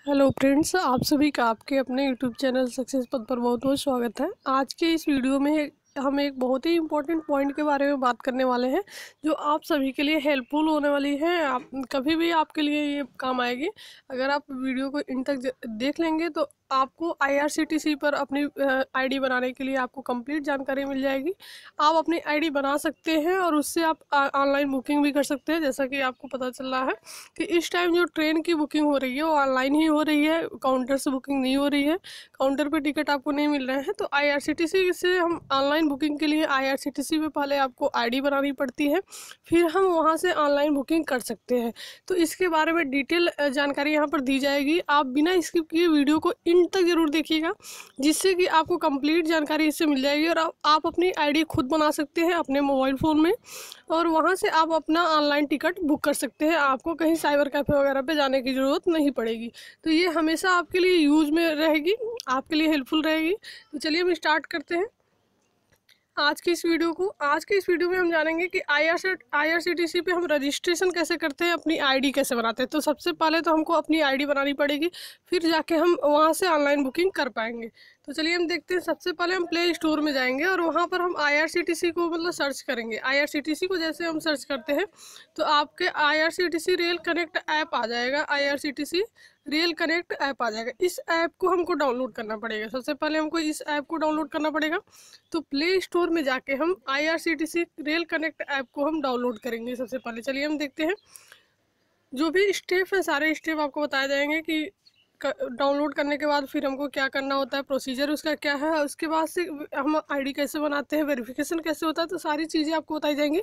Hello friends, आप सभी का आपके अपने यूट्यूब चैनल सक्सेस पथ पर बहुत बहुत स्वागत है। आज के इस वीडियो में हम एक बहुत ही इम्पोर्टेंट पॉइंट के बारे में बात करने वाले हैं जो आप सभी के लिए हेल्पफुल होने वाली है। आप कभी भी आपके लिए ये काम आएगी। अगर आप वीडियो को इन तक देख लेंगे तो आपको IRCTC पर अपनी आईडी बनाने के लिए आपको कंप्लीट जानकारी मिल जाएगी। आप अपनी आईडी बना सकते हैं और उससे आप ऑनलाइन बुकिंग भी कर सकते हैं। जैसा कि आपको पता चल रहा है कि इस टाइम जो ट्रेन की बुकिंग हो रही है वो ऑनलाइन ही हो रही है, काउंटर से बुकिंग नहीं हो रही है। काउंटर पे टिकट आपको नहीं मिल रहे हैं, तो IRCTC से हम ऑनलाइन बुकिंग के लिए IRCTC में पहले आपको आईडी बनानी पड़ती है, फिर हम वहाँ से ऑनलाइन बुकिंग कर सकते हैं। तो इसके बारे में डिटेल जानकारी यहाँ पर दी जाएगी। आप बिना स्किप किए वीडियो को इन तक जरूर देखिएगा, जिससे कि आपको कंप्लीट जानकारी इससे मिल जाएगी और आप अपनी आईडी खुद बना सकते हैं अपने मोबाइल फ़ोन में, और वहाँ से आप अपना ऑनलाइन टिकट बुक कर सकते हैं। आपको कहीं साइबर कैफ़े वगैरह पे जाने की ज़रूरत नहीं पड़ेगी। तो ये हमेशा आपके लिए यूज़ में रहेगी, आपके लिए हेल्पफुल रहेगी। तो चलिए हम स्टार्ट करते हैं आज की इस वीडियो में हम जानेंगे कि IRCTC पे हम रजिस्ट्रेशन कैसे करते हैं, अपनी आईडी कैसे बनाते हैं। तो सबसे पहले तो हमको अपनी आईडी बनानी पड़ेगी, फिर जाके हम वहाँ से ऑनलाइन बुकिंग कर पाएंगे। तो चलिए हम देखते हैं। सबसे पहले हम प्ले स्टोर में जाएंगे और वहाँ पर हम IRCTC को सर्च करेंगे। IRCTC को जैसे हम सर्च करते हैं तो आपके IRCTC रेल कनेक्ट ऐप आ जाएगा। IRCTC रेल कनेक्ट ऐप आ जाएगा। इस ऐप को हमको डाउनलोड करना पड़ेगा। सबसे पहले हमको इस ऐप को डाउनलोड करना पड़ेगा। तो प्ले स्टोर में जाके हम IRCTC रेल कनेक्ट ऐप को हम डाउनलोड करेंगे। सबसे पहले चलिए हम देखते हैं। जो भी स्टेप है सारे स्टेप आपको बताए जाएंगे कि डाउनलोड करने के बाद फिर हमको क्या करना होता है, प्रोसीजर उसका क्या है, उसके बाद से हम आईडी कैसे बनाते हैं, वेरिफिकेशन कैसे होता है। तो सारी चीज़ें आपको बताई जाएंगी।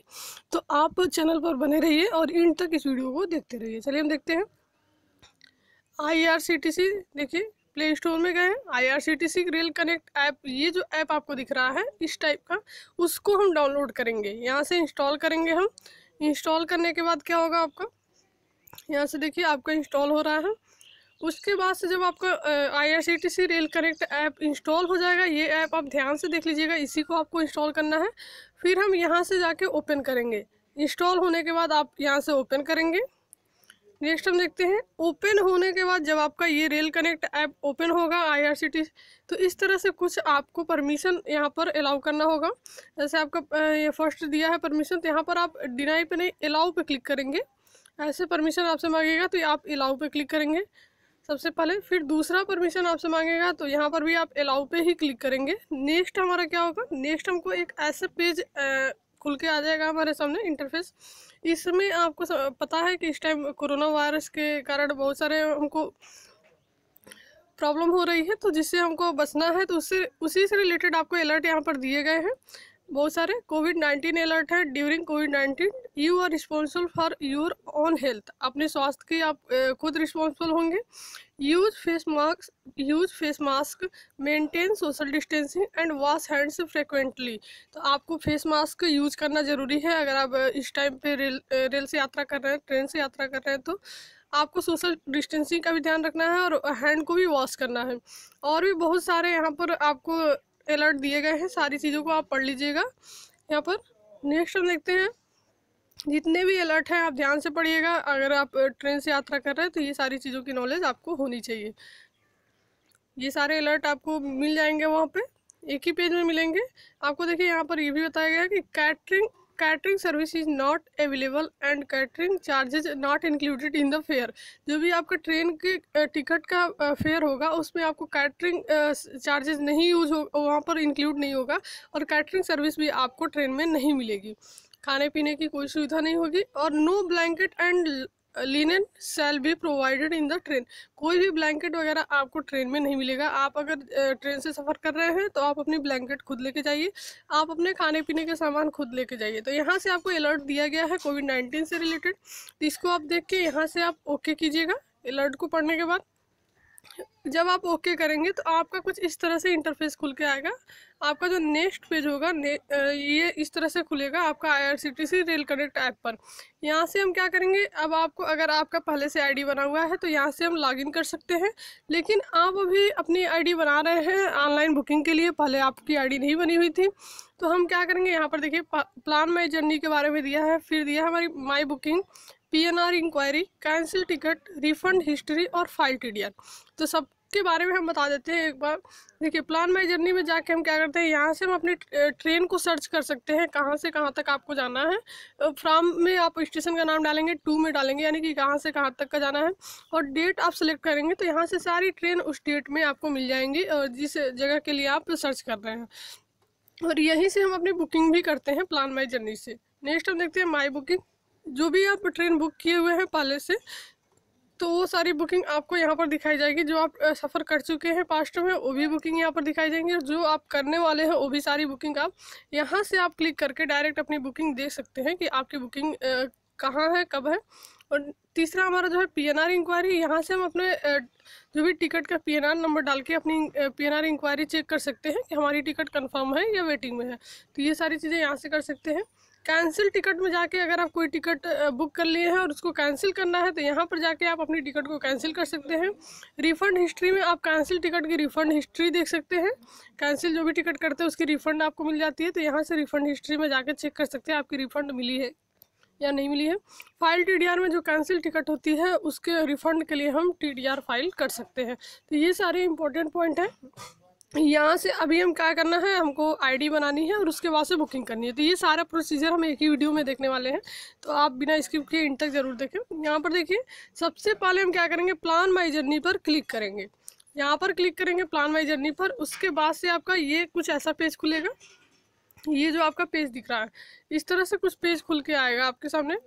तो आप चैनल पर बने रहिए और इन तक इस वीडियो को देखते रहिए। चलिए हम देखते हैं। IRCTC देखिए, प्ले स्टोर में गए, IRCTC रेल कनेक्ट ऐप, ये जो ऐप आपको दिख रहा है इस टाइप का, उसको हम डाउनलोड करेंगे। यहाँ से इंस्टॉल करेंगे हम। इंस्टॉल करने के बाद क्या होगा, आपका यहाँ से देखिए आपका इंस्टॉल हो रहा है। उसके बाद से जब आपका IRCTC rail connect app install हो जाएगा, ये ऐप आप ध्यान से देख लीजिएगा, इसी को आपको इंस्टॉल करना है। फिर हम यहाँ से जाके ओपन करेंगे। इंस्टॉल होने के बाद आप यहाँ से ओपन करेंगे। नेक्स्ट हम देखते हैं। ओपन होने के बाद जब आपका ये रेल कनेक्ट ऐप ओपन होगा IRCTC, तो इस तरह से कुछ आपको परमिशन यहाँ पर अलाउ करना होगा। जैसे आपका ये फर्स्ट दिया है परमिशन, तो यहाँ पर आप डिनाई पे नहीं अलाउ पे क्लिक करेंगे। ऐसे परमिशन आपसे मांगेगा तो आप अलाउ पे क्लिक करेंगे सबसे पहले। फिर दूसरा परमिशन आपसे मांगेगा तो यहाँ पर भी आप अलाउ पे ही क्लिक करेंगे। नेक्स्ट हमारा क्या होगा, नेक्स्ट हमको एक ऐसे पेज खुल के आ जाएगा हमारे सामने इंटरफेस। इसमें आपको पता है कि इस टाइम कोरोना वायरस के कारण बहुत सारे हमको प्रॉब्लम हो रही है, तो जिससे हमको बचना है तो उससे उसी से रिलेटेड आपको अलर्ट यहाँ पर दिए गए हैं। बहुत सारे कोविड-19 अलर्ट है। ड्यूरिंग कोविड-19 you are responsible for your own health. अपने स्वास्थ्य की आप खुद रिस्पॉन्सिबल होंगे। Use face mask, maintain social distancing and wash hands frequently. तो आपको फेस मास्क यूज करना ज़रूरी है। अगर आप इस टाइम पे रेल से यात्रा कर रहे हैं, ट्रेन से यात्रा कर रहे हैं, तो आपको सोशल डिस्टेंसिंग का भी ध्यान रखना है और हैंड को भी वॉश करना है। और भी बहुत सारे यहाँ पर आपको अलर्ट दिए गए हैं, सारी चीज़ों को आप पढ़ लीजिएगा यहाँ पर। नेक्स्ट हम देखते हैं। जितने भी अलर्ट हैं आप ध्यान से पढ़िएगा। अगर आप ट्रेन से यात्रा कर रहे हैं तो ये सारी चीज़ों की नॉलेज आपको होनी चाहिए। ये सारे अलर्ट आपको मिल जाएंगे वहाँ पे, एक ही पेज में मिलेंगे आपको। देखिए यहाँ पर ये भी बताया गया कि catering service is not available and catering charges not included in the fair. जो भी आपका ट्रेन के टिकट का फेयर होगा उसमें आपको कैटरिंग चार्जेस नहीं यूज हो, वहाँ पर इंक्लूड नहीं होगा। और कैटरिंग सर्विस भी आपको ट्रेन में नहीं मिलेगी। खाने पीने की कोई सुविधा नहीं होगी। और no blanket and linen shall be provided in the train. कोई भी ब्लैंकेट वगैरह आपको ट्रेन में नहीं मिलेगा। आप अगर ट्रेन से सफ़र कर रहे हैं तो आप अपनी ब्लैंकेट खुद लेके जाइए, आप अपने खाने पीने के सामान खुद लेके जाइए। तो यहाँ से आपको अलर्ट दिया गया है कोविड-19 से रिलेटेड, तो इसको आप देख के यहाँ से आप ओके कीजिएगा। अलर्ट को पढ़ने के बाद जब आप ओके करेंगे तो आपका कुछ इस तरह से इंटरफेस खुल के आएगा। आपका जो नेक्स्ट पेज होगा ये इस तरह से खुलेगा आपका IRCTC रेल कनेक्ट ऐप पर। यहाँ से हम क्या करेंगे, अब आपको अगर आपका पहले से आईडी बना हुआ है तो यहाँ से हम लॉगिन कर सकते हैं। लेकिन आप अभी अपनी आईडी बना रहे हैं ऑनलाइन बुकिंग के लिए, पहले आपकी आईडी नहीं बनी हुई थी, तो हम क्या करेंगे, यहाँ पर देखिए प्लान माई जर्नी के बारे में दिया है, फिर दिया है हमारी my booking, PNR inquiry, cancel ticket, refund history और फाइल TDR। तो सब के बारे में हम बता देते हैं एक बार। देखिए, प्लान माई जर्नी में जाके हम क्या करते हैं, यहाँ से हम अपनी ट्रेन को सर्च कर सकते हैं, कहाँ से कहाँ तक आपको जाना है। फ्रॉम में आप स्टेशन का नाम डालेंगे, टू में डालेंगे यानी कि कहाँ से कहाँ तक का जाना है, और डेट आप सेलेक्ट करेंगे तो यहाँ से सारी ट्रेन उस डेट में आपको मिल जाएंगी और जिस जगह के लिए आप सर्च कर रहे हैं। और यहीं से हम अपनी बुकिंग भी करते हैं प्लान माई जर्नी से। नेक्स्ट हम देखते हैं माई बुकिंग। जो भी आप ट्रेन बुक किए हुए हैं पहले से, तो वो सारी बुकिंग आपको यहाँ पर दिखाई जाएगी। जो आप सफ़र कर चुके हैं पास्ट में वो भी बुकिंग यहाँ पर दिखाई जाएंगी, और जो आप करने वाले हैं वो भी सारी बुकिंग आप यहाँ से आप क्लिक करके डायरेक्ट अपनी बुकिंग देख सकते हैं कि आपकी बुकिंग कहाँ है, कब है। और तीसरा हमारा जो है PNR इंक्वायरी, यहाँ से हम अपने जो भी टिकट का PNR नंबर डाल के अपनी PNR इंक्वायरी चेक कर सकते हैं कि हमारी टिकट कंफर्म है या वेटिंग में है। तो ये सारी चीज़ें यहाँ से कर सकते हैं। कैंसिल टिकट में जाके अगर आप कोई टिकट बुक कर लिए हैं और उसको कैंसिल करना है तो यहाँ पर जाके आप अपनी टिकट को कैंसिल कर सकते हैं। रिफ़ंड हिस्ट्री में आप कैंसिल टिकट की रिफ़ंड हिस्ट्री देख सकते हैं। कैंसिल जो भी टिकट करते हैं उसकी रिफ़ंड आपको मिल जाती है, तो यहाँ से रिफ़ंड हिस्ट्री में जाकर चेक कर सकते हैं आपकी रिफ़ंड मिली है या नहीं मिली है। फाइल TDR में जो कैंसिल टिकट होती है उसके रिफ़ंड के लिए हम TDR फाइल कर सकते हैं। तो ये सारे इंपॉर्टेंट पॉइंट हैं। यहाँ से अभी हम क्या करना है, हमको ID बनानी है और उसके बाद से बुकिंग करनी है। तो ये सारा प्रोसीजर हम एक ही वीडियो में देखने वाले हैं, तो आप बिना स्किप किए इन तक ज़रूर देखें। यहाँ पर देखिए, सबसे पहले हम क्या करेंगे, प्लान माई जर्नी पर क्लिक करेंगे। यहाँ पर क्लिक करेंगे प्लान माई जर्नी पर, उसके बाद से आपका ये कुछ ऐसा पेज खुलेगा। ये जो आपका पेज दिख रहा है इस तरह से कुछ पेज खुल के आएगा आपके सामने।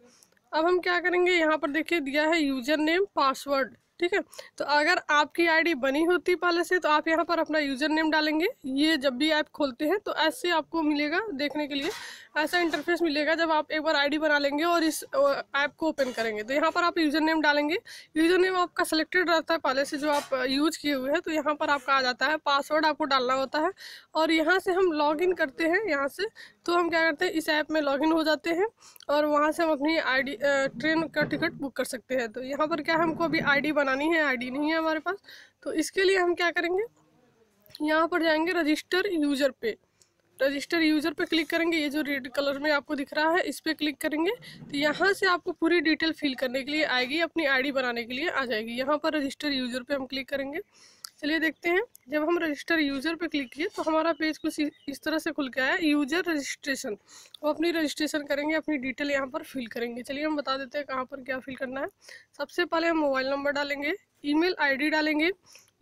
अब हम क्या करेंगे, यहाँ पर देखिए दिया है यूज़र नेम पासवर्ड, ठीक है। तो अगर आपकी ID बनी होती पहले से तो आप यहाँ पर अपना यूज़र नेम डालेंगे। ये जब भी ऐप खोलते हैं तो ऐसे आपको मिलेगा देखने के लिए, ऐसा इंटरफेस मिलेगा जब आप एक बार ID बना लेंगे और इस ऐप को ओपन करेंगे। तो यहाँ पर आप यूज़र नेम डालेंगे। यूज़र नेम आपका सेलेक्टेड रहता है पहले से जो आप यूज किए हुए हैं, तो यहाँ पर आपका आ जाता है। पासवर्ड आपको डालना होता है और यहाँ से हम लॉगिन करते हैं। यहाँ से तो हम क्या करते हैं, इस ऐप में लॉगिन हो जाते हैं और वहाँ से हम अपनी ID ट्रेन का टिकट बुक कर सकते हैं। तो यहाँ पर क्या हमको अभी ID बनानी है, ID नहीं है हमारे पास, तो इसके लिए हम क्या करेंगे, यहाँ पर जाएंगे रजिस्टर यूज़र पे। रजिस्टर यूज़र पे क्लिक करेंगे, ये जो रेड कलर में आपको दिख रहा है इस पर क्लिक करेंगे तो यहाँ से आपको पूरी डिटेल फिल करने के लिए आएगी, अपनी ID बनाने के लिए आ जाएगी। यहाँ पर रजिस्टर यूज़र पे हम क्लिक करेंगे। चलिए देखते हैं, जब हम रजिस्टर यूज़र पे क्लिक किए तो हमारा पेज कुछ इस तरह से खुल के आया, यूज़र रजिस्ट्रेशन। वो अपनी रजिस्ट्रेशन करेंगे, अपनी डिटेल यहाँ पर फिल करेंगे। चलिए हम बता देते हैं कहाँ पर क्या फिल करना है। सबसे पहले हम मोबाइल नंबर डालेंगे, ईमेल ID डालेंगे,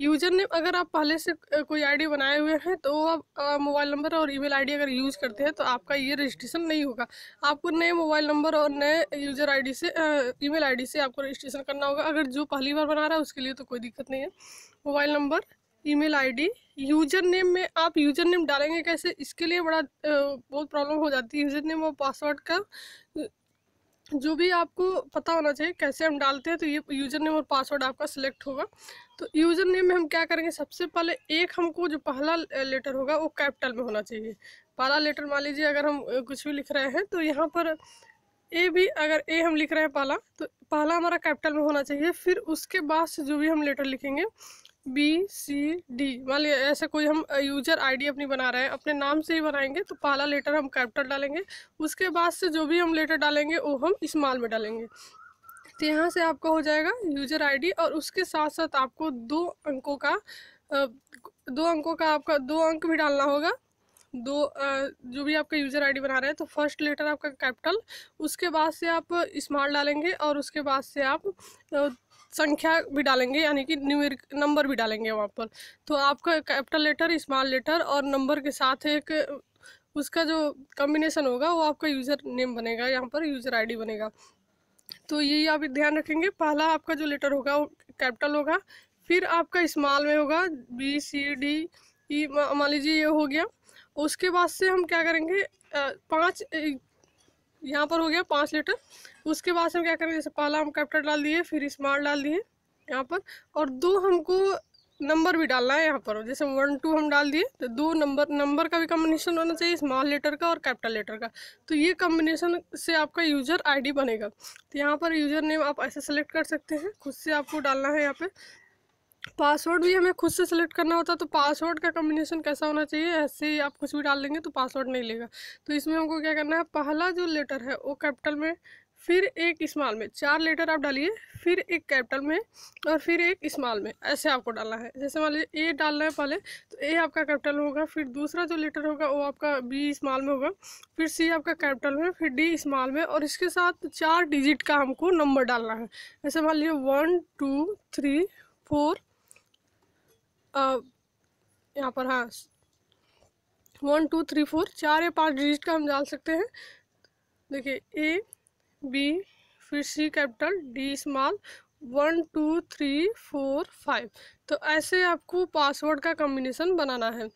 यूज़र नेम अगर आप पहले से कोई ID बनाए हुए हैं तो आप मोबाइल नंबर और ईमेल ID अगर यूज़ करते हैं तो आपका ये रजिस्ट्रेशन नहीं होगा। आपको नए मोबाइल नंबर और नए यूज़र ID से ईमेल ID से आपको रजिस्ट्रेशन करना होगा। अगर जो पहली बार बना रहा है उसके लिए तो कोई दिक्कत नहीं है। Mobile number, email ID, user name में आप यूज़र नेम डालेंगे कैसे, इसके लिए बहुत प्रॉब्लम हो जाती है। यूज़र नेम और पासवर्ड का जो भी आपको पता होना चाहिए कैसे हम डालते हैं, तो ये यूज़र नेम और पासवर्ड आपका सिलेक्ट होगा। तो यूज़र नेम में हम क्या करेंगे, सबसे पहले एक हमको जो पहला लेटर होगा वो कैपिटल में होना चाहिए। पहला लेटर मान लीजिए अगर हम कुछ भी लिख रहे हैं तो यहाँ पर ए भी, अगर ए हम लिख रहे हैं पहला तो पहला हमारा कैपिटल में होना चाहिए। फिर उसके बाद से जो भी हम लेटर लिखेंगे BCD, मान लीजिए ऐसे कोई हम यूज़र ID अपनी बना रहे हैं, अपने नाम से ही बनाएंगे तो पहला लेटर हम कैपिटल डालेंगे। उसके बाद से जो भी हम लेटर डालेंगे वो हम स्मॉल में डालेंगे। तो यहाँ से आपका हो जाएगा यूज़र ID और उसके साथ साथ आपको 2 अंकों का आपका 2 अंक भी डालना होगा। जो भी आपका यूज़र ID बना रहे हैं तो फर्स्ट लेटर आपका कैपिटल, उसके बाद से आप स्मॉल डालेंगे और उसके बाद से आप संख्या भी डालेंगे यानी कि न्यूमेरिक नंबर भी डालेंगे वहाँ पर। तो आपका कैपिटल लेटर, स्मॉल लेटर और नंबर के साथ एक उसका जो कॉम्बिनेशन होगा वो आपका यूज़र नेम बनेगा, यहाँ पर यूज़र ID बनेगा। तो यही आप ध्यान रखेंगे, पहला आपका जो लेटर होगा वो कैपिटल होगा, फिर आपका स्मॉल में होगा BCDE, मान लीजिए ये हो गया। उसके बाद से हम क्या करेंगे, 5 यहाँ पर हो गया 5 लेटर। उसके बाद से हम क्या करेंगे, जैसे पहला हम कैपिटल डाल दिए, फिर स्मॉल डाल दिए यहाँ पर, और 2 हमको नंबर भी डालना है यहाँ पर। जैसे 1 2 हम डाल दिए तो 2 नंबर का भी कॉम्बिनेशन होना चाहिए, स्मॉल लेटर का और कैपिटल लेटर का। तो ये कॉम्बिनेशन से आपका यूज़र ID बनेगा। तो यहाँ पर यूज़र नेम आप ऐसे सेलेक्ट कर सकते हैं, खुद से आपको डालना है। यहाँ पे पासवर्ड भी हमें खुद से सेलेक्ट करना होता है, तो पासवर्ड का कॉम्बिनेशन कैसा होना चाहिए, ऐसे ही आप कुछ भी डाल देंगे तो पासवर्ड नहीं लेगा। तो इसमें हमको क्या करना है, पहला जो लेटर है वो कैपिटल में, फिर एक स्मॉल में, 4 लेटर आप डालिए, फिर एक कैपिटल में और फिर एक स्मॉल में, ऐसे आपको डालना है। जैसे मान लीजिए ए डालना है पहले, तो ए आपका कैपिटल होगा, फिर दूसरा जो लेटर होगा वो आपका बी स्मॉल में होगा, फिर सी आपका कैपिटल में, फिर डी स्मॉल में, और इसके साथ 4 डिजिट का हमको नंबर डालना है। जैसे मान लीजिए 1 2 3 4, यहाँ पर हाँ 1 2 3 4, 4 या 5 डिजिट का हम डाल सकते हैं। देखिए ए बी, फिर सी कैपिटल, डी स्मॉल, 1 2 3 4 5। तो ऐसे आपको पासवर्ड का कॉम्बिनेशन बनाना है।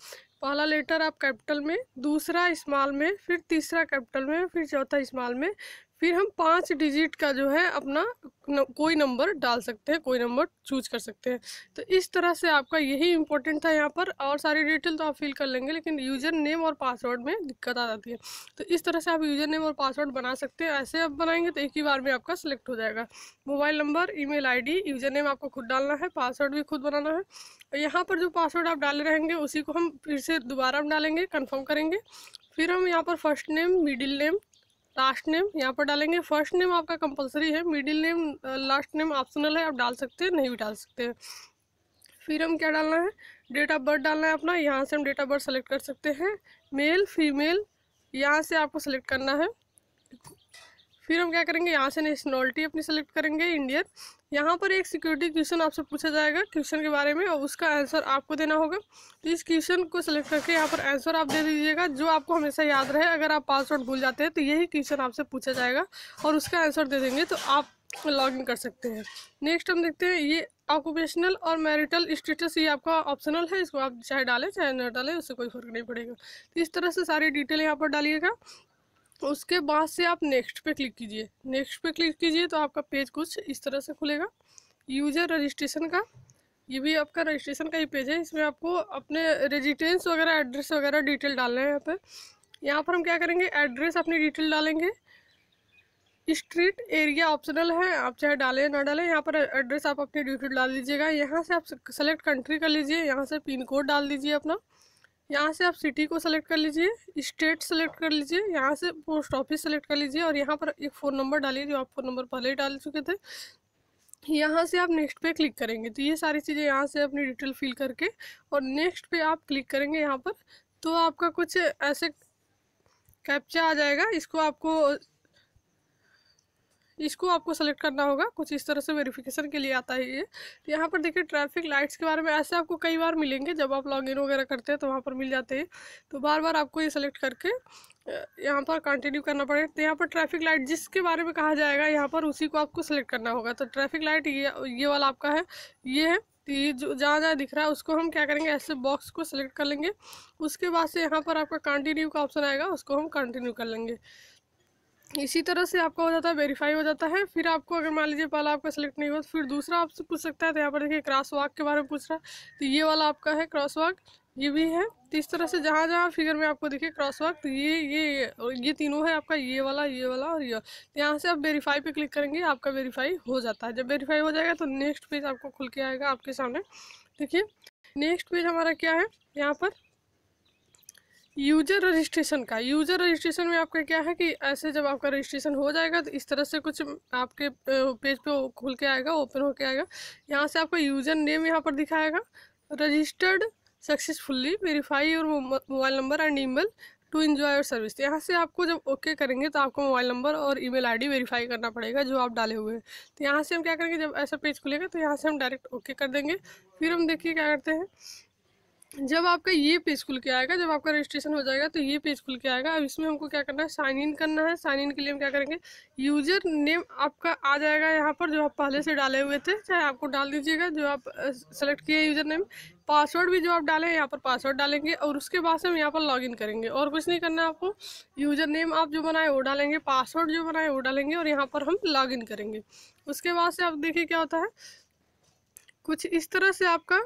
पहला लेटर आप कैपिटल में, दूसरा स्मॉल में, फिर तीसरा कैपिटल में, फिर चौथा स्मॉल में, फिर हम 5 डिजिट का जो है अपना कोई नंबर डाल सकते हैं, कोई नंबर चूज कर सकते हैं। तो इस तरह से आपका यही इंपॉर्टेंट था यहाँ पर, और सारी डिटेल तो आप फिल कर लेंगे, लेकिन यूज़र नेम और पासवर्ड में दिक्कत आ जाती है। तो इस तरह से आप यूज़र नेम और पासवर्ड बना सकते हैं। ऐसे आप बनाएंगे तो एक ही बार में आपका सिलेक्ट हो जाएगा। Mobile number, email ID, user name आपको खुद डालना है, पासवर्ड भी खुद बनाना है। और यहाँ पर जो पासवर्ड आप डाले रहेंगे उसी को हम फिर से दोबारा डालेंगे, कन्फर्म करेंगे। फिर हम यहाँ पर first name, middle name, last name यहाँ पर डालेंगे। फर्स्ट नेम आपका कंपलसरी है, middle name, last name optional है, आप डाल सकते हैं, नहीं भी डाल सकते हैं। फिर हम क्या डालना है, डेट ऑफ बर्थ डालना है अपना। यहाँ से हम डेट ऑफ बर्थ सेलेक्ट कर सकते हैं, मेल फीमेल यहाँ से आपको सेलेक्ट करना है। फिर हम क्या करेंगे, यहाँ से नेशनलिटी अपनी सेलेक्ट करेंगे, इंडियन। यहाँ पर एक सिक्योरिटी क्वेश्चन आपसे पूछा जाएगा क्वेश्चन के बारे में, और उसका आंसर आपको देना होगा। तो इस क्वेश्चन को सेलेक्ट करके यहाँ पर आंसर आप दे दीजिएगा, जो आपको हमेशा याद रहे। अगर आप पासवर्ड भूल जाते हैं तो यही क्वेश्चन आपसे पूछा जाएगा और उसका आंसर दे देंगे तो आप लॉग इन कर सकते हैं। नेक्स्ट हम देखते हैं, ये ऑक्यूपेशनल और मैरिटल स्टेटस, ये आपका ऑप्शनल है, इसको आप चाहे डालें चाहे न डालें, उससे कोई फर्क नहीं पड़ेगा। तो इस तरह से सारी डिटेल यहाँ पर डालिएगा। उसके बाद से आप नेक्स्ट पे क्लिक कीजिए। नेक्स्ट पे क्लिक कीजिए तो आपका पेज कुछ इस तरह से खुलेगा। यूज़र रजिस्ट्रेशन का, ये भी आपका रजिस्ट्रेशन का ही पेज है। इसमें आपको अपने रेजिडेंस वगैरह, एड्रेस वगैरह डिटेल डालना है। यहाँ पर हम क्या करेंगे, एड्रेस अपनी डिटेल डालेंगे। स्ट्रीट एरिया ऑप्शनल है, आप चाहे डालें ना डालें। यहाँ पर एड्रेस आप अपनी डिटेल डाल दीजिएगा। यहाँ से आप सेलेक्ट कंट्री कर लीजिए, यहाँ से पिन कोड डाल दीजिए अपना। यहाँ से आप सिटी को सेलेक्ट कर लीजिए, स्टेट सेलेक्ट कर लीजिए, यहाँ से पोस्ट ऑफिस सेलेक्ट कर लीजिए, और यहाँ पर एक फ़ोन नंबर डालिए जो आप फ़ोन नंबर पहले ही डाल चुके थे। यहाँ से आप नेक्स्ट पे क्लिक करेंगे। तो ये सारी चीज़ें यहाँ से अपनी डिटेल फिल करके और नेक्स्ट पे आप क्लिक करेंगे यहाँ पर, तो आपका कुछ ऐसे कैप्चा आ जाएगा। इसको आपको सेलेक्ट करना होगा। कुछ इस तरह से वेरिफिकेशन के लिए आता है ये। तो यहाँ पर देखिए ट्रैफिक लाइट्स के बारे में, ऐसे आपको कई बार मिलेंगे जब आप लॉगिन वगैरह करते हैं तो वहाँ पर मिल जाते हैं। तो बार बार आपको ये सेलेक्ट करके यहाँ पर कंटिन्यू करना पड़ेगा। तो यहाँ पर ट्रैफिक लाइट जिसके बारे में कहा जाएगा यहाँ पर उसी को आपको सेलेक्ट करना होगा। तो ट्रैफिक लाइट ये वाला आपका है, ये है। तो ये जो जहाँ जहाँ दिख रहा है उसको हम क्या करेंगे, ऐसे बॉक्स को सेलेक्ट कर लेंगे। उसके बाद से यहाँ पर आपका कंटिन्यू का ऑप्शन आएगा, उसको हम कंटिन्यू कर लेंगे। इसी तरह से आपका हो जाता है, वेरीफाई हो जाता है। फिर आपको अगर मान लीजिए पहला आपका सेलेक्ट नहीं हुआ तो फिर दूसरा आपसे पूछ सकता है। तो यहाँ पर देखिए क्रॉस वॉक के बारे में पूछ रहा है, तो ये वाला आपका है क्रॉस वॉक, ये भी है। तो इस तरह से जहाँ जहाँ फिगर में आपको देखिए क्रॉस वॉक, तो ये तीनों है आपका, ये वाला और ये। तो यहाँ से आप वेरीफाई पे क्लिक करेंगे, आपका वेरीफाई हो जाता है। जब वेरीफाई हो जाएगा तो नेक्स्ट पेज आपको खुल के आएगा आपके सामने। देखिए नेक्स्ट पेज हमारा क्या है, यहाँ पर यूजर रजिस्ट्रेशन का। यूजर रजिस्ट्रेशन में आपका क्या है कि ऐसे जब आपका रजिस्ट्रेशन हो जाएगा तो इस तरह से कुछ आपके पेज पे खुल के आएगा, ओपन होके आएगा। यहाँ से आपका यूजर नेम यहाँ पर दिखाएगा, रजिस्टर्ड सक्सेसफुली, वेरीफाई और mobile number and email to enjoy your service. यहाँ से आपको जब ओके करेंगे तो आपको मोबाइल नंबर और ईमेल आईडी वेरीफाई करना पड़ेगा जो आप डाले हुए हैं। तो यहाँ से हम क्या करेंगे, जब ऐसा पेज खुलेगा तो यहाँ से हम डायरेक्ट ओके कर देंगे। फिर हम देखिए क्या करते हैं, जब आपका ये पेज खुल के आएगा, जब आपका रजिस्ट्रेशन हो जाएगा तो ये पेज खुल के आएगा। अब इसमें हमको क्या करना है, साइन इन करना है। साइन इन के लिए हम क्या करेंगे, यूजर नेम आपका आ जाएगा यहाँ पर जो आप पहले से डाले हुए थे, चाहे आपको डाल दीजिएगा जो आप सेलेक्ट किए यूजर नेम। पासवर्ड भी जो आप डालें यहाँ पर पासवर्ड डालेंगे, और उसके बाद से हम यहाँ पर लॉगिन करेंगे। और कुछ नहीं करना है आपको, यूजर नेम आप जो बनाए वो डालेंगे, पासवर्ड जो बनाए वो डालेंगे, और यहाँ पर हम लॉगिन करेंगे। उसके बाद से आप देखिए क्या होता है, कुछ इस तरह से आपका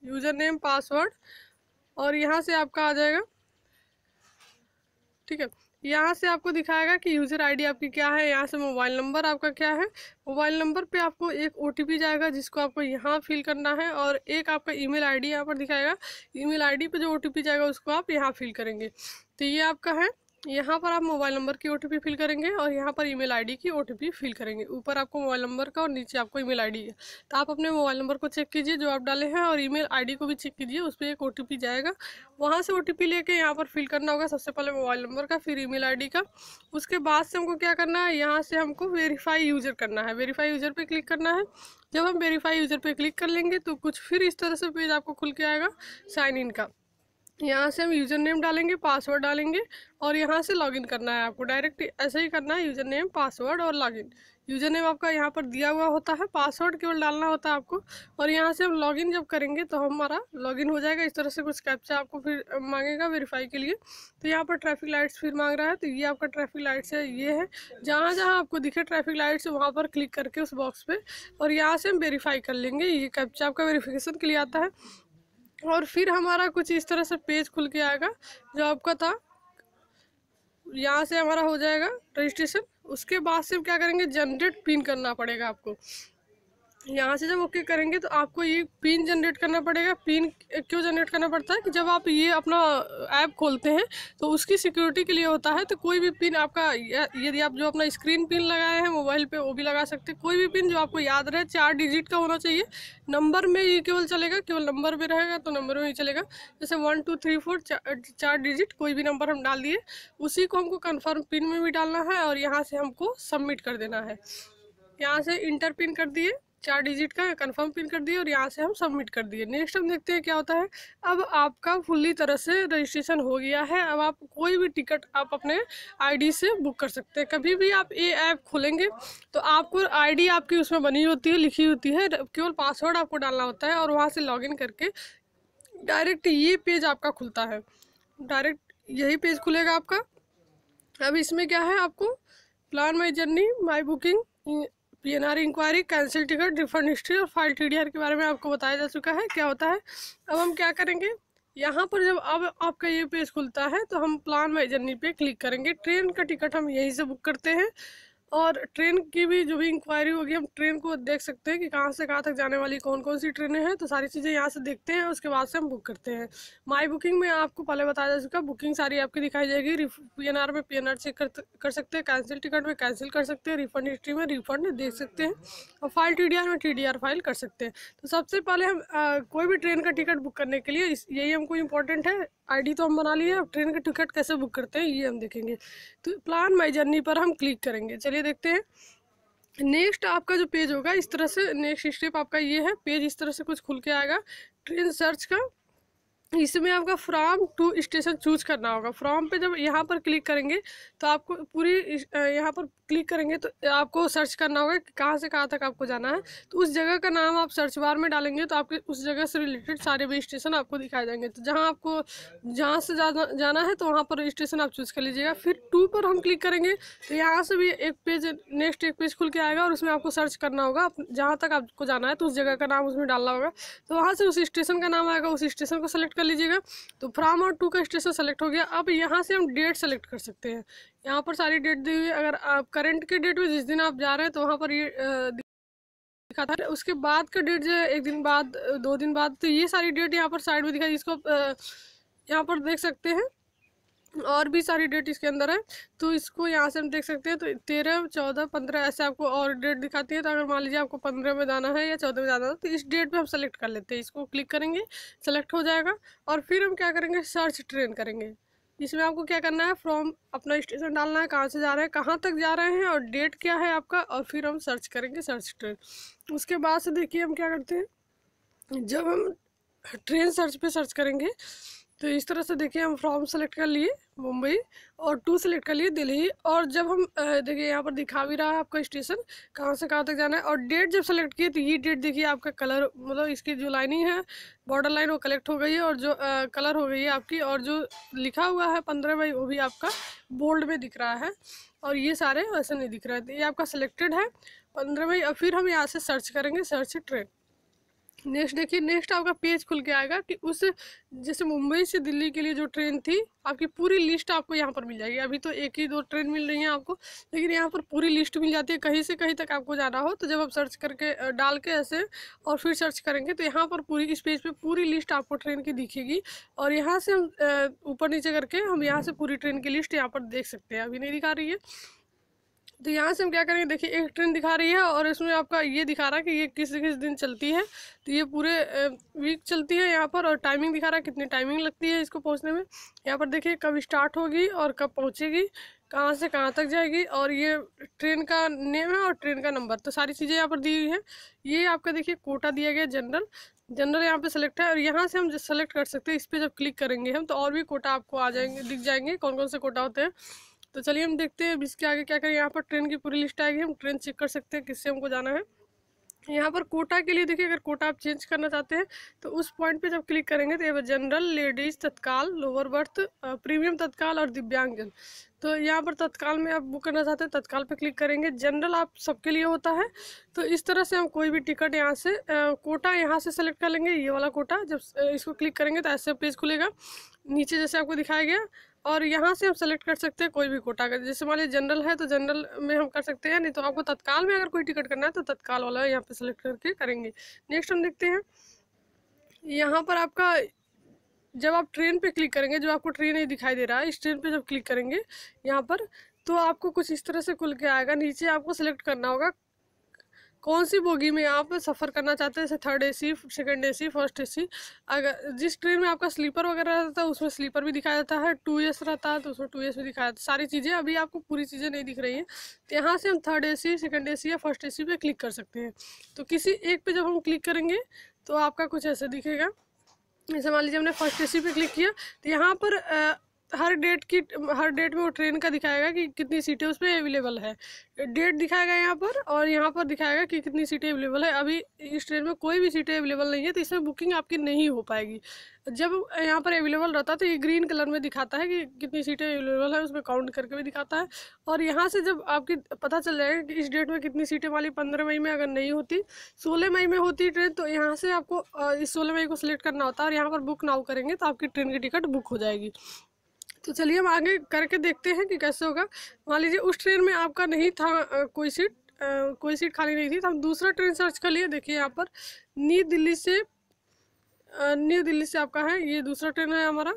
यूज़र नेम पासवर्ड, और यहाँ से आपका आ जाएगा, ठीक है। यहाँ से आपको दिखाएगा कि यूज़र आईडी आपकी क्या है। यहाँ से मोबाइल नंबर आपका क्या है, मोबाइल नंबर पे आपको एक ओटीपी जाएगा जिसको आपको यहाँ फिल करना है, और एक आपका ईमेल आईडी यहाँ पर दिखाएगा। ईमेल आईडी पे जो ओटीपी जाएगा उसको आप यहाँ फिल करेंगे। तो ये आपका है यहाँ पर आप मोबाइल नंबर की ओटीपी फिल करेंगे और यहाँ पर ईमेल आईडी की ओटीपी फिल करेंगे। ऊपर आपको मोबाइल नंबर का और नीचे आपको ईमेल आईडी है। तो आप अपने मोबाइल नंबर को चेक कीजिए जो आप डाले हैं, और ईमेल आईडी को भी चेक कीजिए, उस पर एक ओटीपी जाएगा। वहाँ से ओटीपी लेके यहाँ पर फिल करना होगा, सबसे पहले मोबाइल नंबर का, फिर ईमेल आईडी का। उसके बाद से हमको क्या करना है, यहाँ से हमको वेरीफाई यूज़र करना है। वेरीफाई यूज़र पर क्लिक करना है। जब हम वेरीफाई यूज़र पर क्लिक कर लेंगे तो कुछ फिर इस तरह से पेज आपको खुल के आएगा साइन इन का। यहाँ से हम यूज़र नेम डालेंगे, पासवर्ड डालेंगे, और यहाँ से लॉगिन करना है आपको। डायरेक्ट ऐसे ही करना है, यूज़र नेम, पासवर्ड और लॉगिन। यूज़र नेम आपका यहाँ पर दिया हुआ होता है, पासवर्ड केवल डालना होता है आपको। और यहाँ से हम लॉगिन जब करेंगे तो हमारा लॉगिन हो जाएगा। इस तरह से कुछ कैप्चा आपको फिर मांगेगा वेरीफाई के लिए। तो यहाँ पर ट्रैफिक लाइट्स फिर मांग रहा है, तो ये आपका ट्रैफिक लाइट्स है, ये है। जहाँ जहाँ आपको दिखे ट्रैफिक लाइट्स वहाँ पर क्लिक करके उस बॉक्स पे, और यहाँ से हम वेरीफाई कर लेंगे। ये कैप्चा आपका वेरीफिकेशन के लिए आता है। और फिर हमारा कुछ इस तरह से पेज खुल के आएगा जो आपका था। यहाँ से हमारा हो जाएगा रजिस्ट्रेशन। उसके बाद से हम क्या करेंगे, जनरेट पिन करना पड़ेगा आपको। यहाँ से जब ओके करेंगे तो आपको ये पिन जनरेट करना पड़ेगा। पिन क्यों जनरेट करना पड़ता है कि जब आप ये अपना ऐप खोलते हैं तो उसकी सिक्योरिटी के लिए होता है। तो कोई भी पिन आपका, यदि आप जो अपना स्क्रीन पिन लगाए हैं मोबाइल पे वो भी लगा सकते हैं। कोई भी पिन जो आपको याद रहे, 4 डिजिट का होना चाहिए। नंबर में ये केवल चलेगा, केवल नंबर में रहेगा तो नंबर में ही चलेगा। जैसे 1 2 3 4 4 डिजिट कोई भी नंबर हम डाल दिए, उसी को हमको कन्फर्म पिन में भी डालना है और यहाँ से हमको सबमिट कर देना है। यहाँ से इंटर पिन कर दिए, 4 डिजिट का कंफर्म पिन कर दिए, और यहाँ से हम सबमिट कर दिए। नेक्स्ट हम देखते हैं क्या होता है। अब आपका फुल्ली तरह से रजिस्ट्रेशन हो गया है। अब आप कोई भी टिकट आप अपने आईडी से बुक कर सकते हैं। कभी भी आप ये ऐप खोलेंगे तो आपको आईडी आपकी उसमें बनी होती है, लिखी होती है, केवल पासवर्ड आपको डालना होता है और वहाँ से लॉगिन करके डायरेक्ट ये पेज आपका खुलता है। डायरेक्ट यही पेज खुलेगा आपका। अब इसमें क्या है, आपको plan my journey, my booking, PNR inquiry, cancel ticket, refund history और फाइल टीडीआर के बारे में आपको बताया जा चुका है क्या होता है। अब हम क्या करेंगे, यहाँ पर जब अब आपका ये पेज खुलता है तो हम प्लान माई जर्नी पे क्लिक करेंगे। ट्रेन का टिकट हम यहीं से बुक करते हैं, और ट्रेन की भी जो भी इंक्वायरी होगी हम ट्रेन को देख सकते हैं कि कहाँ से कहाँ तक जाने वाली कौन कौन सी ट्रेनें हैं। तो सारी चीज़ें यहाँ से देखते हैं, उसके बाद से हम बुक करते हैं। माई बुकिंग में आपको पहले बताया जा चुका, बुकिंग सारी आपकी दिखाई जाएगी। पीएनआर में पीएनआर चेक कर सकते हैं, कैंसिल टिकट में कैंसिल कर सकते हैं, रिफंड हिस्ट्री में रिफंड देख सकते हैं, और फाइल टीडीआर में टीडीआर फाइल कर सकते हैं। तो सबसे पहले हम कोई भी ट्रेन का टिकट बुक करने के लिए यही हमको इम्पोर्टेंट है। आईडी तो हम बना लिए, अब ट्रेन का टिकट कैसे बुक करते हैं ये हम देखेंगे। तो प्लान माई जर्नी पर हम क्लिक करेंगे। चलिए देखते हैं। नेक्स्ट आपका जो पेज होगा इस तरह से, नेक्स्ट स्टेप आपका ये है, पेज इस तरह से कुछ खुल के आएगा ट्रेन सर्च का। इसमें आपका फ्रॉम टू स्टेशन चूज करना होगा। फ्रॉम पे जब यहाँ पर क्लिक करेंगे तो आपको पूरी यहाँ पर क्लिक करेंगे तो आपको सर्च करना होगा कि कहाँ से कहाँ तक आपको जाना है। तो उस जगह का नाम आप सर्च बार में डालेंगे तो आपके उस जगह से रिलेटेड सारे भी स्टेशन आपको दिखाए जाएंगे। तो जहाँ से जाना है तो वहाँ पर स्टेशन आप चूज़ कर लीजिएगा। फिर 2 पर हम क्लिक करेंगे तो यहाँ से भी एक पेज खुल के आएगा, और उसमें आपको सर्च करना होगा जहाँ तक आपको जाना है, तो उस जगह का नाम उसमें डालना होगा। तो वहाँ से उस स्टेशन का नाम आएगा, उस स्टेशन को सेलेक्ट कर लीजिएगा। तो फ्रॉम और 2 का स्टेशन सेलेक्ट हो गया। अब यहाँ से हम डेट सेलेक्ट कर सकते हैं। यहाँ पर सारी डेट दी हुई है। अगर आप करंट के डेट में जिस दिन आप जा रहे हैं तो वहाँ पर ये दिखाता है। उसके बाद का डेट जो है 1 दिन बाद, 2 दिन बाद, तो ये सारी डेट यहाँ पर साइड में दिखाई, इसको यहाँ पर देख सकते हैं। और भी सारी डेट इसके अंदर है, तो इसको यहाँ से हम देख सकते हैं। तो 13, 14, 15 ऐसे आपको और डेट दिखाती है। तो अगर मान लीजिए आपको 15 में जाना है या 14 में जाना है तो इस डेट पे हम सेलेक्ट कर लेते हैं। इसको क्लिक करेंगे, सेलेक्ट हो जाएगा। और फिर हम क्या करेंगे, सर्च ट्रेन करेंगे। इसमें आपको क्या करना है, फ्रॉम अपना स्टेशन डालना है, कहाँ से जा रहे हैं, कहाँ तक जा रहे हैं, और डेट क्या है आपका, और फिर हम सर्च करेंगे सर्च ट्रेन। उसके बाद से देखिए हम क्या करते हैं, जब हम ट्रेन सर्च पे सर्च करेंगे तो इस तरह से देखिए हम फ्रॉम सेलेक्ट कर लिए मुंबई, और 2 सेलेक्ट कर लिए दिल्ली। और जब हम देखिए यहाँ पर दिखा भी रहा है आपका स्टेशन कहाँ से कहाँ तक जाना है। और डेट जब सेलेक्ट किए तो ये डेट देखिए आपका कलर, मतलब इसकी जो लाइनिंग है बॉर्डर लाइन वो कलेक्ट हो गई है, और जो कलर हो गई है आपकी, और जो लिखा हुआ है 15 मई वो भी आपका बोल्ड में दिख रहा है, और ये सारे वैसे नहीं दिख रहा है। तो ये आपका सिलेक्टेड है 15 मई। और फिर हम यहाँ से सर्च करेंगे, सर्च ट्रेन। नेक्स्ट देखिए, नेक्स्ट आपका पेज खुल के आएगा कि उस जैसे मुंबई से दिल्ली के लिए जो ट्रेन थी, आपकी पूरी लिस्ट आपको यहाँ पर मिल जाएगी। अभी तो एक ही दो ट्रेन मिल रही है आपको, लेकिन यहाँ पर पूरी लिस्ट मिल जाती है। कहीं से कहीं तक आपको जाना हो तो जब आप सर्च करके डाल के ऐसे और फिर सर्च करेंगे तो यहाँ पर पूरी इस पेज पे पूरी लिस्ट आपको ट्रेन की दिखेगी। और यहाँ से हम ऊपर नीचे करके हम यहाँ से पूरी ट्रेन की लिस्ट यहाँ पर देख सकते हैं। अभी नहीं दिखा रही है तो यहाँ से हम क्या करेंगे, देखिए एक ट्रेन दिखा रही है और इसमें आपका ये दिखा रहा है कि ये किस किस दिन चलती है। तो ये पूरे वीक चलती है यहाँ पर, और टाइमिंग दिखा रहा है कितनी टाइमिंग लगती है इसको पहुँचने में। यहाँ पर देखिए कब स्टार्ट होगी और कब पहुँचेगी, कहाँ से कहाँ तक जाएगी, और ये ट्रेन का नेम है और ट्रेन का नंबर, तो सारी चीज़ें यहाँ पर दी हुई है। ये आपका देखिए कोटा दिया गया जनरल, जनरल यहाँ पे सेलेक्ट है और यहाँ से हम सेलेक्ट कर सकते हैं। इस पर जब क्लिक करेंगे हम तो और भी कोटा आपको आ जाएंगे, दिख जाएंगे कौन कौन से कोटा होते हैं। तो चलिए हम देखते हैं इसके आगे क्या करें। यहाँ पर ट्रेन की पूरी लिस्ट आएगी, हम ट्रेन चेक कर सकते हैं किससे हमको जाना है। यहाँ पर कोटा के लिए देखिए, अगर कोटा आप चेंज करना चाहते हैं तो उस पॉइंट पे जब क्लिक करेंगे तो ये जनरल, लेडीज, तत्काल, लोअर बर्थ, प्रीमियम तत्काल और दिव्यांगजन। तो यहाँ पर तत्काल में आप बुक करना चाहते हैं, तत्काल पे क्लिक करेंगे। जनरल आप सबके लिए होता है। तो इस तरह से हम कोई भी टिकट यहाँ से कोटा यहाँ से सेलेक्ट कर लेंगे, ये वाला कोटा। जब इसको क्लिक करेंगे तो ऐसे पेज खुलेगा नीचे जैसे आपको दिखाया गया, और यहाँ से हम सेलेक्ट कर सकते हैं कोई भी कोटा का। जैसे मान लीजिए जनरल है तो जनरल में हम कर सकते हैं, नहीं तो आपको तत्काल में अगर कोई टिकट करना है तो तत्काल वाला यहाँ पे सेलेक्ट करके करेंगे। नेक्स्ट हम देखते हैं, यहाँ पर आपका जब आप ट्रेन पे क्लिक करेंगे, जो आपको ट्रेन ही दिखाई दे रहा है, इस ट्रेन पे जब क्लिक करेंगे यहाँ पर तो आपको कुछ इस तरह से खुल के आएगा। नीचे आपको सेलेक्ट करना होगा कौन सी बोगी में आप सफ़र करना चाहते हैं, जैसे third AC, second AC, first AC. अगर जिस ट्रेन में आपका स्लीपर वगैरह रहता है उसमें स्लीपर भी दिखाया जाता है, 2S रहता है तो उसमें 2S भी दिखाया जाता है। सारी चीज़ें अभी आपको पूरी चीज़ें नहीं दिख रही हैं, तो यहाँ से हम थर्ड एसी, सेकंड एसी या फर्स्ट एसी पे क्लिक कर सकते हैं। तो किसी एक पे जब हम क्लिक करेंगे तो आपका कुछ ऐसे दिखेगा। जैसे मान लीजिए हमने फर्स्ट एसी पे क्लिक किया तो यहाँ पर हर डेट में वो ट्रेन का दिखाएगा कि कितनी सीटें उस पर अवेलेबल है। डेट दिखाएगा यहाँ पर, और यहाँ पर दिखाएगा कि कितनी सीटें अवेलेबल है। अभी इस ट्रेन में कोई भी सीटें अवेलेबल नहीं है तो इसमें बुकिंग आपकी नहीं हो पाएगी। जब यहाँ पर अवेलेबल रहता है तो ये ग्रीन कलर में दिखाता है कि कितनी सीटें अवेलेबल है, उसमें काउंट करके भी दिखाता है। और यहाँ से जब आपकी पता चल जाएगा कि इस डेट में कितनी सीटें, वाली 15 मई में अगर नहीं होती, 16 मई में होती ट्रेन, तो यहाँ से आपको इस 16 मई को सिलेक्ट करना होता है और यहाँ पर बुक नाउ करेंगे तो आपकी ट्रेन की टिकट बुक हो जाएगी। तो चलिए हम आगे करके देखते हैं कि कैसे होगा। मान लीजिए उस ट्रेन में आपका नहीं था कोई सीट खाली नहीं थी, तो हम दूसरा ट्रेन सर्च कर लिए। देखिए यहाँ पर न्यू दिल्ली से आपका है, ये दूसरा ट्रेन है हमारा।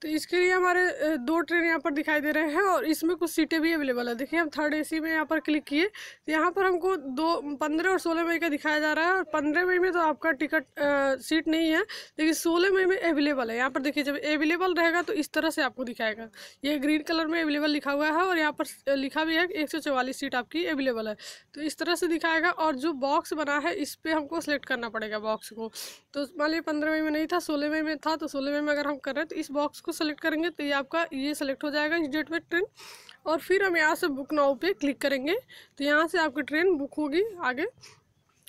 तो इसके लिए हमारे दो ट्रेन यहाँ पर दिखाई दे रहे हैं और इसमें कुछ सीटें भी अवेलेबल है। देखिए हम थर्ड एसी में यहाँ पर क्लिक किए तो यहाँ पर हमको 15 और 16 मई का दिखाया जा रहा है, और 15 मई में तो आपका टिकट सीट नहीं है, लेकिन 16 मई में अवेलेबल है। यहाँ पर देखिए जब अवेलेबल रहेगा तो इस तरह से आपको दिखाएगा, ये ग्रीन कलर में अवेलेबल लिखा हुआ है और यहाँ पर लिखा भी है कि 144 सीट आपकी अवेलेबल है। तो इस तरह से दिखाएगा, और जो बॉक्स बना है इस पर हमको सेलेक्ट करना पड़ेगा बॉक्स को। तो मान लीजिए 15 मई में नहीं था, 16 मई में था, तो 16 मई में अगर हम कर रहे हैं तो इस बॉक्स को सेलेक्ट करेंगे तो ये आपका ये सेलेक्ट हो जाएगा इस डेट में ट्रेन। और फिर हम यहाँ से बुक नाउ पे क्लिक करेंगे तो यहाँ से आपकी ट्रेन बुक होगी, आगे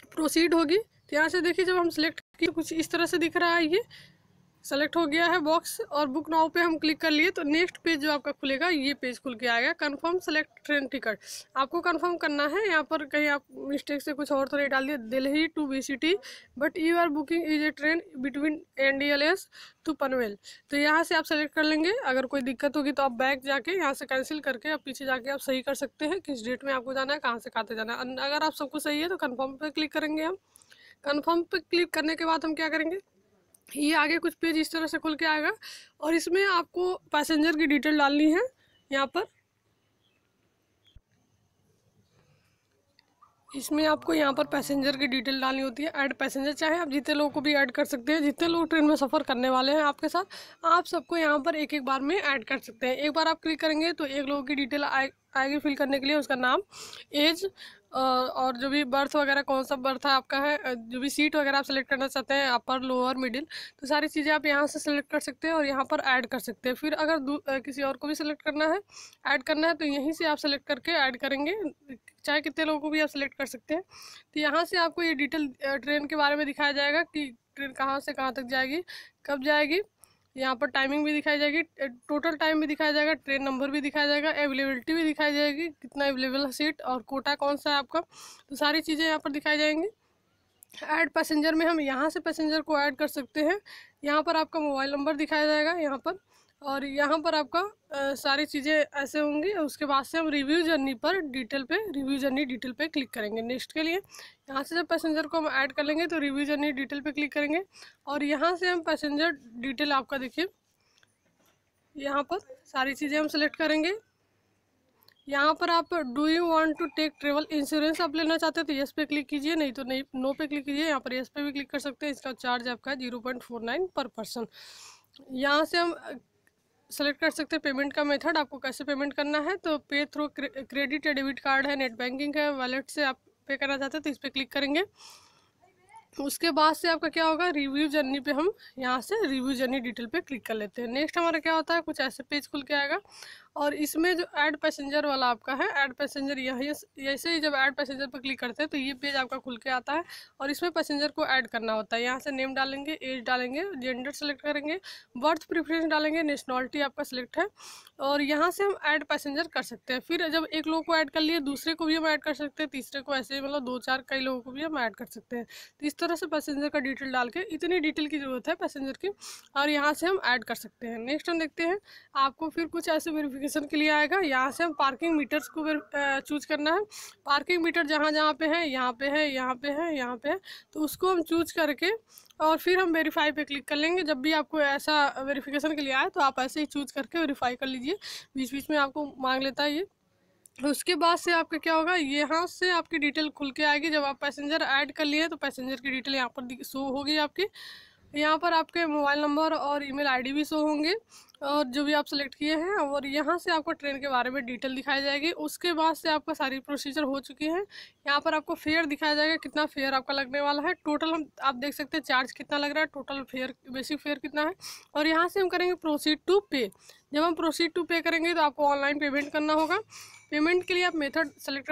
प्रोसीड होगी। तो यहाँ से देखिए जब हम सेलेक्ट किए कुछ इस तरह से दिख रहा है, ये सेलेक्ट हो गया है बॉक्स, और बुक नाउ पे हम क्लिक कर लिए तो नेक्स्ट पेज जो आपका खुलेगा ये पेज खुल के आएगा, कंफर्म सेलेक्ट ट्रेन टिकट। आपको कंफर्म करना है, यहाँ पर कहीं आप मिस्टेक से कुछ और तो नहीं डाल दिया, Delhi to BCT but you are booking is a train between NDLS to Panvel. तो यहाँ से आप सेलेक्ट कर लेंगे। अगर कोई दिक्कत होगी तो आप बैक जाके यहाँ से कैंसिल करके आप पीछे जाके आप सही कर सकते हैं किस डेट में आपको जाना है, कहाँ से कहाँ जाना है। अगर आप सब कुछ सही है तो कन्फर्म पे क्लिक करेंगे। हम कन्फर्म पे क्लिक करने के बाद हम क्या करेंगे, ये आगे कुछ पेज इस तरह से खुल के आएगा और इसमें आपको पैसेंजर की डिटेल डालनी है। यहाँ पर इसमें आपको यहाँ पर पैसेंजर की डिटेल डालनी होती है, ऐड पैसेंजर। चाहे आप जितने लोगों को भी ऐड कर सकते हैं, जितने लोग ट्रेन में सफ़र करने वाले हैं आपके साथ, आप सबको यहाँ पर एक एक बार में ऐड कर सकते हैं। एक बार आप क्लिक करेंगे तो एक लोगों की डिटेल आएगी फिल करने के लिए, उसका नाम, एज, और जो भी बर्थ वगैरह कौन सा बर्थ है आपका है, जो भी सीट वगैरह आप सेलेक्ट करना चाहते हैं, अपर, लोअर, मिडिल, तो सारी चीज़ें आप यहाँ से सेलेक्ट कर सकते हैं और यहाँ पर ऐड कर सकते हैं। फिर अगर किसी और को भी सेलेक्ट करना है, ऐड करना है, तो यहीं से आप सेलेक्ट करके ऐड करेंगे, चाहे कितने लोगों को भी आप सेलेक्ट कर सकते हैं। तो यहाँ से आपको ये डिटेल ट्रेन के बारे में दिखाया जाएगा कि ट्रेन कहाँ से कहाँ तक जाएगी, कब जाएगी, यहाँ पर टाइमिंग भी दिखाई जाएगी, टोटल टाइम भी दिखाया जाएगा, ट्रेन नंबर भी दिखाया जाएगा, अवेलेबिलिटी भी दिखाई जाएगी, कितना अवेलेबल है सीट और कोटा कौन सा है आपका, तो सारी चीज़ें यहाँ पर दिखाई जाएंगी। ऐड पैसेंजर में हम यहाँ से पैसेंजर को ऐड कर सकते हैं। यहाँ पर आपका मोबाइल नंबर दिखाया जाएगा यहाँ पर, और यहाँ पर आपका सारी चीज़ें ऐसे होंगी। उसके बाद से हम रिव्यू जर्नी पर रिव्यू जर्नी डिटेल पे क्लिक करेंगे। नेक्स्ट के लिए यहाँ से जब पैसेंजर को हम ऐड कर लेंगे तो रिव्यू जर्नी डिटेल पे क्लिक करेंगे, और यहाँ से हम पैसेंजर डिटेल आपका देखिए यहाँ पर सारी चीज़ें हम सेलेक्ट करेंगे। यहाँ पर आप do you want to take travel insurance आप लेना चाहते हैं तो यस पे क्लिक कीजिए, नहीं तो नहीं नो पे क्लिक कीजिए। यहाँ पर यस पे भी क्लिक कर सकते हैं। इसका चार्ज आपका है 0.49 पर पर्सन। यहाँ से हम सेलेक्ट कर सकते हैं पेमेंट का मेथड, आपको कैसे पेमेंट करना है। तो पे थ्रू क्रेडिट या डेबिट कार्ड है, नेट बैंकिंग है, वॉलेट से आप पे करना चाहते हैं तो इस पर क्लिक करेंगे। उसके बाद से आपका क्या होगा, रिव्यू जर्नी पे हम यहाँ से रिव्यू जर्नी डिटेल पे क्लिक कर लेते हैं। नेक्स्ट हमारा क्या होता है, कुछ ऐसे पेज खुल के आएगा, और इसमें जो ऐड पैसेंजर वाला आपका है, ऐड पैसेंजर यही ऐसे ही जब ऐड पैसेंजर पर क्लिक करते हैं तो ये पेज आपका खुल के आता है, और इसमें पैसेंजर को ऐड करना होता है। यहाँ से नेम डालेंगे, एज डालेंगे, जेंडर सेलेक्ट करेंगे, बर्थ प्रेफरेंस डालेंगे, नेशनलिटी आपका सिलेक्ट है, और यहाँ से हम ऐड पैसेंजर कर सकते हैं। फिर जब एक लोग को ऐड कर लिए दूसरे को भी हम ऐड कर सकते हैं, तीसरे को, ऐसे मतलब 2-4 कई लोगों को भी हम ऐड कर सकते हैं। तो इस तरह से पैसेंजर का डिटेल डाल के, इतनी डिटेल की ज़रूरत है पैसेंजर की, और यहाँ से हम ऐड कर सकते हैं। नेक्स्ट हम देखते हैं, आपको फिर कुछ ऐसे वेरिफिकेशन के लिए आएगा। यहाँ से हम पार्किंग मीटर्स को चूज करना है। पार्किंग मीटर जहाँ जहाँ पे है, यहाँ पे है, यहाँ पे है, यहाँ पे है, तो उसको हम चूज करके और फिर हम वेरीफाई पे क्लिक कर लेंगे। जब भी आपको ऐसा वेरिफिकेशन के लिए आए तो आप ऐसे ही चूज करके वेरीफाई कर लीजिए, बीच बीच में आपको मांग लेता है ये। उसके बाद से आपका क्या होगा, यहाँ से आपकी डिटेल खुल के आएगी। जब आप पैसेंजर ऐड कर लिए तो पैसेंजर की डिटेल यहाँ पर शो होगी आपकी। यहाँ पर आपके मोबाइल नंबर और ईमेल आईडी भी शो होंगे, और जो भी आप सेलेक्ट किए हैं, और यहाँ से आपको ट्रेन के बारे में डिटेल दिखाई जाएगी। उसके बाद से आपका सारी प्रोसीजर हो चुकी है। यहाँ पर आपको फेयर दिखाया जाएगा, कितना फेयर आपका लगने वाला है। टोटल हम आप देख सकते हैं चार्ज कितना लग रहा है, टोटल फेयर, बेसिक फेयर कितना है। और यहाँ से हम करेंगे प्रोसीड टू पे। जब हम प्रोसीड टू पे करेंगे तो आपको ऑनलाइन पेमेंट करना होगा। पेमेंट के लिए आप मेथड सेलेक्ट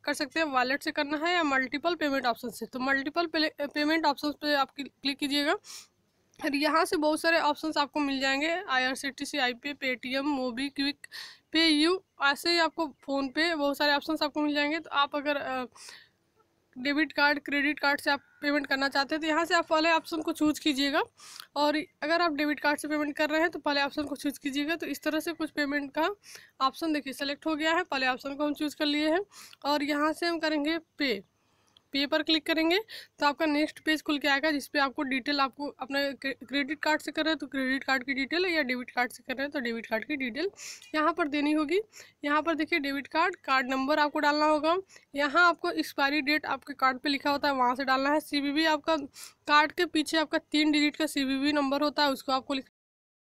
कर सकते हैं, वॉलेट से करना है या मल्टीपल पेमेंट ऑप्शन से। तो मल्टीपल पेमेंट ऑप्शन पे आप क्लिक कीजिएगा, और यहाँ से बहुत सारे ऑप्शंस आपको मिल जाएंगे, IRCTC, iPay, Paytm, MobiKwik, PayU, ऐसे ही आपको फ़ोन पे बहुत सारे ऑप्शंस आपको मिल जाएंगे। तो आप अगर डेबिट कार्ड, क्रेडिट कार्ड से आप पेमेंट करना चाहते हैं तो यहाँ से आप पहले ऑप्शन को चूज़ कीजिएगा, और अगर आप डेबिट कार्ड से पेमेंट कर रहे हैं तो पहले ऑप्शन को चूज़ कीजिएगा। तो इस तरह से कुछ पेमेंट का ऑप्शन देखिए सेलेक्ट हो गया है, पहले ऑप्शन को हम चूज़ कर लिए हैं, और यहाँ से हम करेंगे पे पर क्लिक करेंगे तो आपका नेक्स्ट पेज खुल के आएगा, जिसपे आपको डिटेल, आपको अपने क्रेडिट कार्ड से कर रहे हैं तो क्रेडिट कार्ड की डिटेल, या डेबिट कार्ड से कर रहे हैं तो डेबिट कार्ड की डिटेल यहाँ पर देनी होगी। यहाँ पर देखिए डेबिट कार्ड नंबर आपको डालना होगा। यहाँ आपको एक्सपायरी डेट आपके कार्ड पे लिखा होता है, वहाँ से डालना है। CVV आपका कार्ड के पीछे आपका 3 डिजिट का CVV नंबर होता है, उसको आपको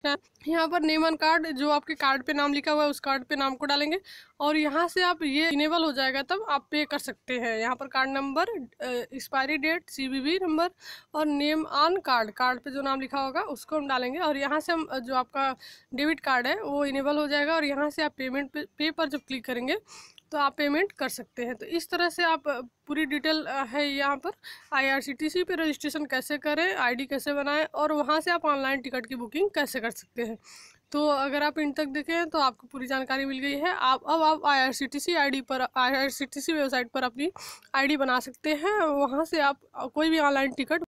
यहाँ पर नेम ऑन कार्ड, जो आपके कार्ड पे नाम लिखा हुआ है उस कार्ड पे नाम को डालेंगे, और यहाँ से आप ये इनेबल हो जाएगा तब आप पे कर सकते हैं। यहाँ पर card number, expiry date, CVV number और नेम ऑन कार्ड पे जो नाम लिखा होगा उसको हम डालेंगे, और यहाँ से हम जो आपका डेबिट कार्ड है वो इनेबल हो जाएगा, और यहाँ से आप पेमेंट पे पर जब क्लिक करेंगे तो आप पेमेंट कर सकते हैं। तो इस तरह से आप पूरी डिटेल है यहाँ पर। IRCTC पे रजिस्ट्रेशन कैसे करें, ID कैसे बनाएं, और वहाँ से आप ऑनलाइन टिकट की बुकिंग कैसे कर सकते हैं। तो अगर आप इन तक देखें तो आपको पूरी जानकारी मिल गई है। आप IRCTC वेबसाइट पर अपनी ID बना सकते हैं, वहाँ से आप कोई भी ऑनलाइन टिकट